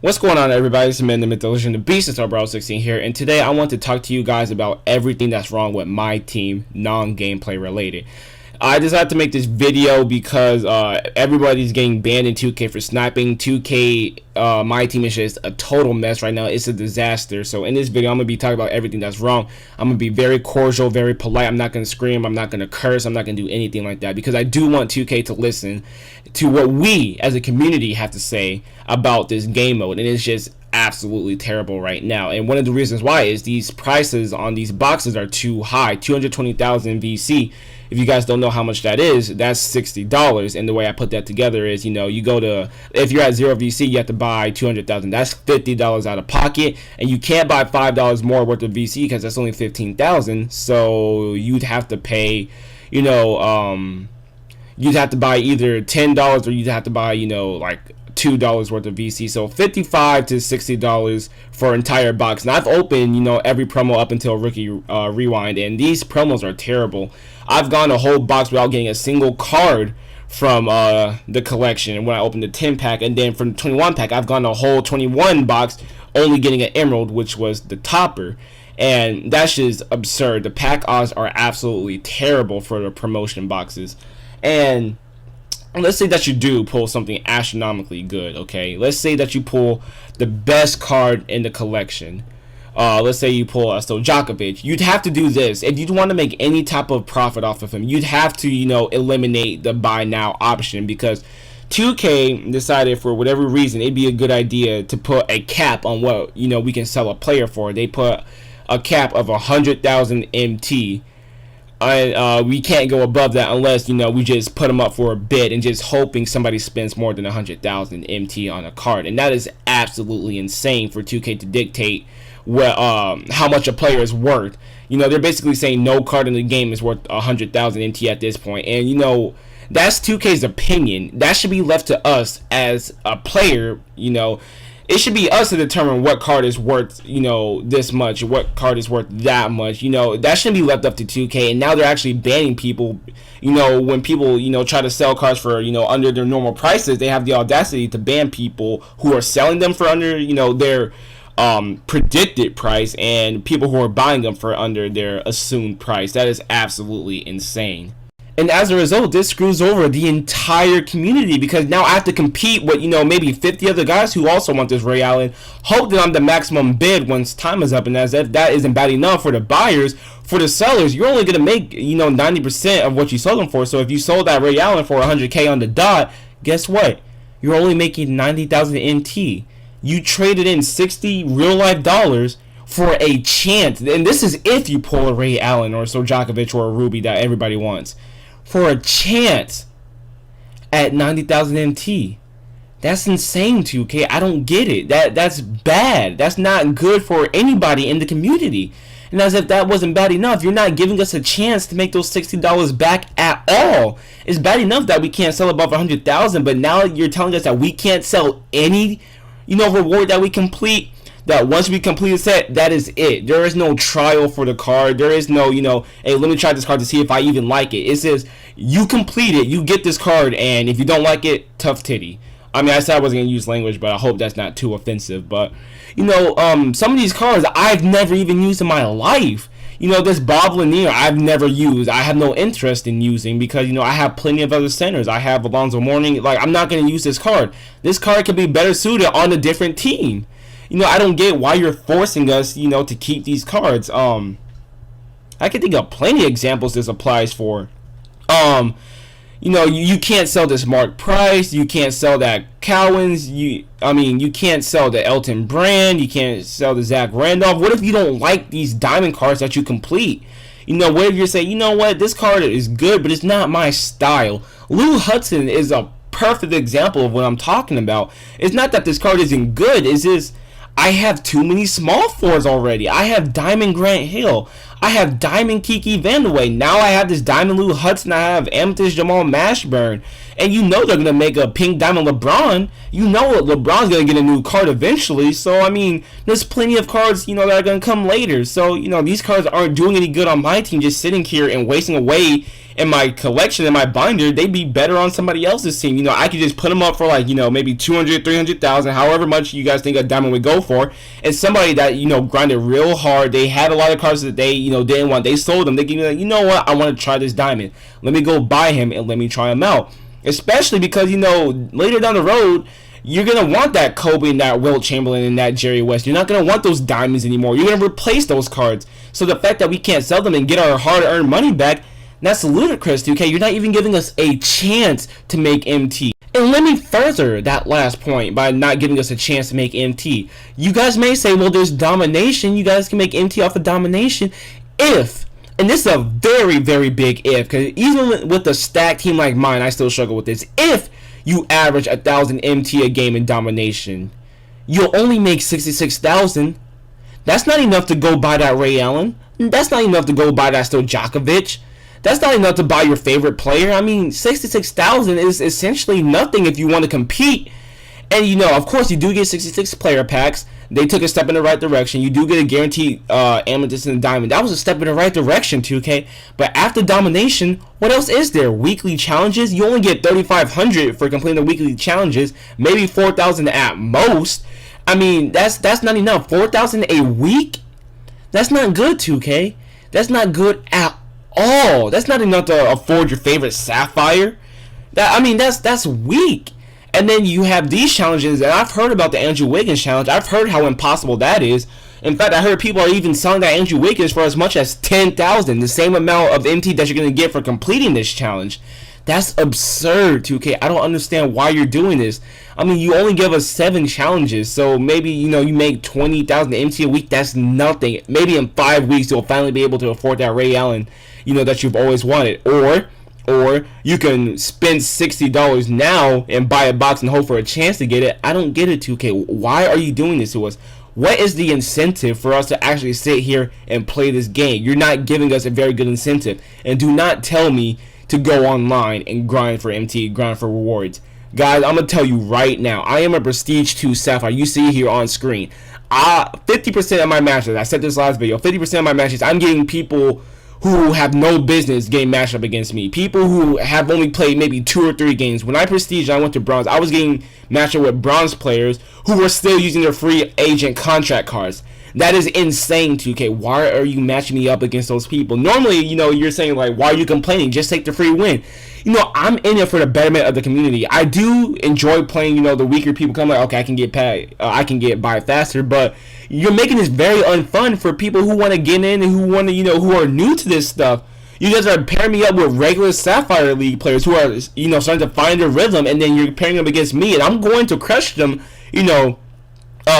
What's going on, everybody? It's man, the myth, the legend, the beast. It's our Bro 16 here, and today I want to talk to you guys about everything that's wrong with MyTeam, non-gameplay related. I decided to make this video because everybody's getting banned in 2K for sniping. 2K, MyTeam is just a total mess right now. It's a disaster. So in this video, I'm going to be talking about everything that's wrong. I'm going to be very cordial, very polite. I'm not going to scream. I'm not going to curse. I'm not going to do anything like that because I do want 2K to listen to what we as a community have to say about this game mode. And it's just absolutely terrible right now. And one of the reasons why is these prices on these boxes are too high. 220,000 VC. If you guys don't know how much that is, that's $60. And the way I put that together is, you go to, if you're at 0 VC, you have to buy 200,000. That's $50 out of pocket, and you can't buy $5 more worth of VC because that's only 15,000. So you'd have to pay, you'd have to buy either $10 or you'd have to buy, like $2 worth of VC. So $55 to $60 for an entire box. And I've opened, every promo up until Rookie Rewind, and these promos are terrible. I've gone a whole box without getting a single card from the collection when I opened the 10 pack, and then from the 21 pack I've gone a whole 21 box only getting an emerald, which was the topper. And that's just absurd. The pack odds are absolutely terrible for the promotion boxes. And let's say that you do pull something astronomically good, okay? Let's say that you pull the best card in the collection. Let's say you pull Djokovic. You'd have to do this. If you want to make any type of profit off of him, you'd have to, eliminate the buy now option, because 2K decided for whatever reason it'd be a good idea to put a cap on what, we can sell a player for. They put a cap of 100,000 MT. And we can't go above that unless we just put them up for a bid and just hoping somebody spends more than 100,000 MT on a card. And that is absolutely insane for 2K to dictate what how much a player is worth. They're basically saying no card in the game is worth 100,000 MT at this point. And that's 2K's opinion. That should be left to us as a player. It should be us to determine what card is worth, this much, what card is worth that much. That shouldn't be left up to 2K. And now they're actually banning people. When people, try to sell cards for, under their normal prices, they have the audacity to ban people who are selling them for under, their predicted price, and people who are buying them for under their assumed price. That is absolutely insane. And as a result, this screws over the entire community, because now I have to compete with, maybe 50 other guys who also want this Ray Allen, hope that I'm the maximum bid once time is up. And as if that isn't bad enough for the buyers, for the sellers, you're only going to make, 90% of what you sold them for. So if you sold that Ray Allen for 100K on the dot, guess what? You're only making 90,000 MT. You traded in 60 real life dollars for a chance. And this is if you pull a Ray Allen or Djokovic or a Ruby that everybody wants. For a chance at 90,000 MT. That's insane, 2K. I don't get it. That's bad. That's not good for anybody in the community. And as if that wasn't bad enough, you're not giving us a chance to make those $60 back at all. It's bad enough that we can't sell above 100,000, but now you're telling us that we can't sell any, reward that we complete. That once we complete a set, that is it. There is no trial for the card. There is no, hey, let me try this card to see if I even like it. It says you complete it, you get this card, and if you don't like it, tough titty. I mean, I said I wasn't going to use language, but I hope that's not too offensive. But, some of these cards I've never even used in my life. This Bob Lanier I've never used. I have no interest in using because, I have plenty of other centers. I have Alonzo Mourning. Like, I'm not going to use this card. This card could be better suited on a different team. I don't get why you're forcing us, to keep these cards. I can think of plenty of examples this applies for. You can't sell this Mark Price. You can't sell that Cowens. You can't sell the Elton Brand. You can't sell the Zach Randolph. What if you don't like these diamond cards that you complete? What if you say, this card is good, but it's not my style. Lou Hudson is a perfect example of what I'm talking about. It's not that this card isn't good. It's just I have too many small fours already. I have Diamond Grant Hill. I have Diamond Kiki Vandeweghe. Now I have this Diamond Lou Hudson. I have Amethyst Jamal Mashburn. And they're going to make a pink Diamond LeBron. LeBron's going to get a new card eventually. So, there's plenty of cards, that are going to come later. So, these cards aren't doing any good on my team, just sitting here and wasting away in my collection, in my binder, they'd be better on somebody else's team. You know, I could just put them up for like, you know, maybe 200, 300,000, however much you guys think a diamond would go for. And somebody that, you know, grinded real hard, they had a lot of cards that they, you know, didn't want. They sold them. They give me like, you know what, I want to try this diamond. Let me go buy him and let me try him out. Especially because, you know, later down the road, you're going to want that Kobe and that Wilt Chamberlain and that Jerry West. You're not going to want those diamonds anymore. You're going to replace those cards. So the fact that we can't sell them and get our hard-earned money back, that's ludicrous, 2K. You're not even giving us a chance to make MT. And let me further that last point by not giving us a chance to make MT. You guys may say, well, there's Domination. You guys can make MT off of Domination if, and this is a very, very big if, because even with a stacked team like mine, I still struggle with this. If you average 1,000 MT a game in Domination, you'll only make 66,000. That's not enough to go buy that Ray Allen. That's not enough to go buy that Stojakovic. That's not enough to buy your favorite player. I mean, 66,000 is essentially nothing if you want to compete. And, you know, of course, you do get 66 player packs. They took a step in the right direction. You do get a guaranteed amethyst and diamond. That was a step in the right direction, 2K. But after Domination, what else is there? Weekly challenges? You only get 3,500 for completing the weekly challenges. Maybe 4,000 at most. I mean, that's not enough. 4,000 a week? That's not good, 2K. That's not good at all. That's not enough to afford your favorite Sapphire. That's weak. And then you have these challenges, and I've heard about the Andrew Wiggins challenge. I've heard how impossible that is. In fact, I heard people are even selling that Andrew Wiggins for as much as 10,000, the same amount of MT that you're going to get for completing this challenge. That's absurd, 2K. I don't understand why you're doing this. I mean, you only give us 7 challenges, so maybe, you know, you make 20,000 MT a week. That's nothing. Maybe in 5 weeks you'll finally be able to afford that Ray Allen, you know, that you've always wanted. Or you can spend $60 now and buy a box and hope for a chance to get it. I don't get it, 2K. Why are you doing this to us? What is the incentive for us to actually sit here and play this game? You're not giving us a very good incentive. And do not tell me to go online and grind for MT, grind for rewards. Guys, I'm going to tell you right now, I am a Prestige 2 Sapphire. You see here on screen. 50% of my matches, I said this last video, 50% of my matches, I'm getting people who have no business getting matched up against me. People who have only played maybe 2 or 3 games. When I Prestige and I went to Bronze, I was getting matched up with Bronze players who were still using their free agent contract cards. That is insane, 2K. Why are you matching me up against those people? Normally, you know, you're saying, like, why are you complaining? Just take the free win. You know, I'm in it for the betterment of the community. I do enjoy playing, you know, the weaker people come like, okay, I can get by faster, but you're making this very unfun for people who want to get in and who want to, you know, who are new to this stuff. You guys are pairing me up with regular Sapphire League players who are, you know, starting to find their rhythm, and then you're pairing them against me, and I'm going to crush them, you know,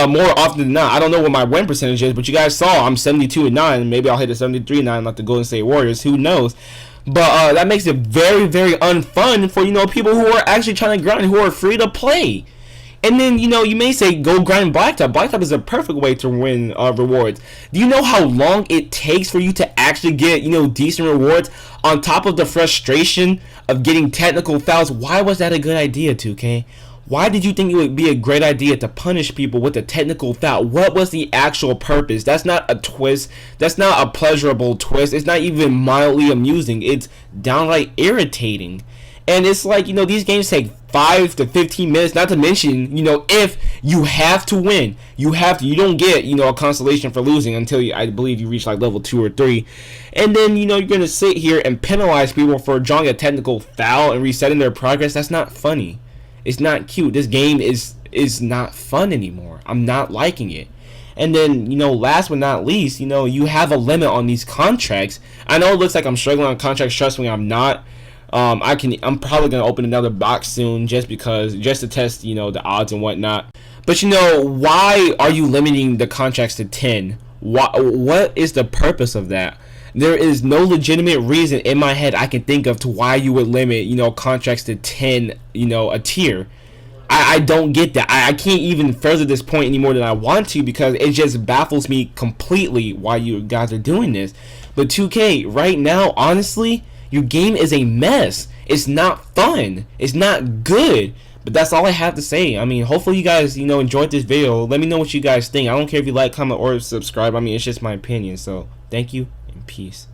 more often than not. I don't know what my win percentage is, but you guys saw I'm 72-9. Maybe I'll hit a 73-9 like the Golden State Warriors. Who knows? But that makes it very, very unfun for, you know, people who are actually trying to grind, who are free to play. And then, you know, you may say, go grind Blacktop. Blacktop is a perfect way to win rewards. Do you know how long it takes for you to actually get, you know, decent rewards on top of the frustration of getting technical fouls? Why was that a good idea, 2K? Why did you think it would be a great idea to punish people with a technical foul? What was the actual purpose? That's not a twist. That's not a pleasurable twist. It's not even mildly amusing. It's downright irritating. And it's like, you know, these games take 5 to 15 minutes, not to mention, you know, if you have to win, you don't get, you know, a consolation for losing until I believe you reach like level 2 or 3. And then, you know, you're going to sit here and penalize people for drawing a technical foul and resetting their progress. That's not funny. It's not cute. This game is not fun anymore. I'm not liking it. And then, you know, last but not least, you know, you have a limit on these contracts. I know it looks like I'm struggling on contracts. Trust me, I'm not. I'm probably gonna open another box soon just to test, you know, the odds and whatnot. But you know, why are you limiting the contracts to 10? What is the purpose of that? There is no legitimate reason in my head I can think of to why you would limit, you know, contracts to 10, you know, a tier. I don't get that. I can't even further this point any more than I want to, because it just baffles me completely why you guys are doing this. But 2K, right now, honestly, your game is a mess. It's not fun. It's not good. But that's all I have to say. I mean, hopefully you guys, you know, enjoyed this video. Let me know what you guys think. I don't care if you like, comment, or subscribe. I mean, it's just my opinion. So, thank you, and peace.